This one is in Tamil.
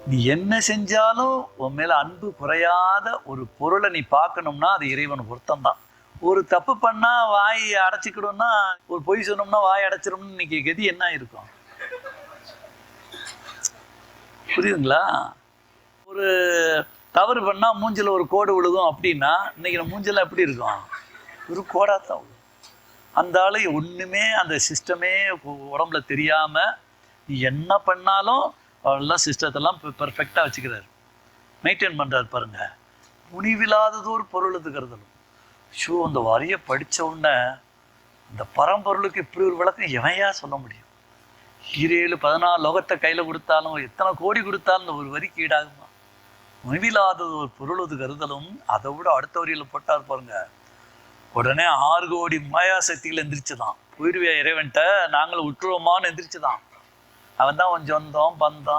நீ என்ன செஞ்சாலும் உன் மேல அன்பு குறையாத ஒரு பொருளை நீ பார்க்கணும்னா அது இறைவன் பொருத்தம் தான். ஒரு தப்பு பண்ணா வாய் அடைச்சிக்கணும்னா, ஒரு பொய் சொன்னோம்னா வாய் அடைச்சிரும்னு இன்னைக்கு கதி என்ன இருக்கும்? புரியுதுங்களா? ஒரு தவறு பண்ணா மூஞ்சில ஒரு கோடு விழுகும் அப்படின்னா, இன்னைக்கு நம்ம மூஞ்சில எப்படி இருக்கும்? ஒரு கோடா தான் விழுகும். அந்த ஆளு ஒண்ணுமே அந்த சிஸ்டமே உடம்புல தெரியாம நீ என்ன பண்ணாலும் அவெல்லாம் சிஸ்டத்தெல்லாம் பெர்ஃபெக்டா வச்சுக்கிறாரு, மெயின்டைன் பண்றாரு பாருங்க. முனிவில்லாதது ஒரு பொருளுது கருதலும். ஷோ அந்த வரிய படிச்ச உடனே இந்த பரம்பொருளுக்கு இப்படி ஒரு விளக்கம் எவையா சொல்ல முடியும்? 7-14 லோகத்தை கையில கொடுத்தாலும் எத்தனை கோடி கொடுத்தாலும் இந்த ஒரு வரிக்கு ஈடாகுமா? முனிவில்லாதது ஒரு பொருளுது கருதலும். அதை விட அடுத்த வரியில போட்டார் பாருங்க. உடனே 6 கோடி மாயா சக்திகள் எந்திரிச்சுதான். போயிடுவியா இறைவன்ட்ட, நாங்களும் விட்டுருவோமான்னு எந்திரிச்சுதான். அவன் தான் உன் சொந்தம் பந்தம்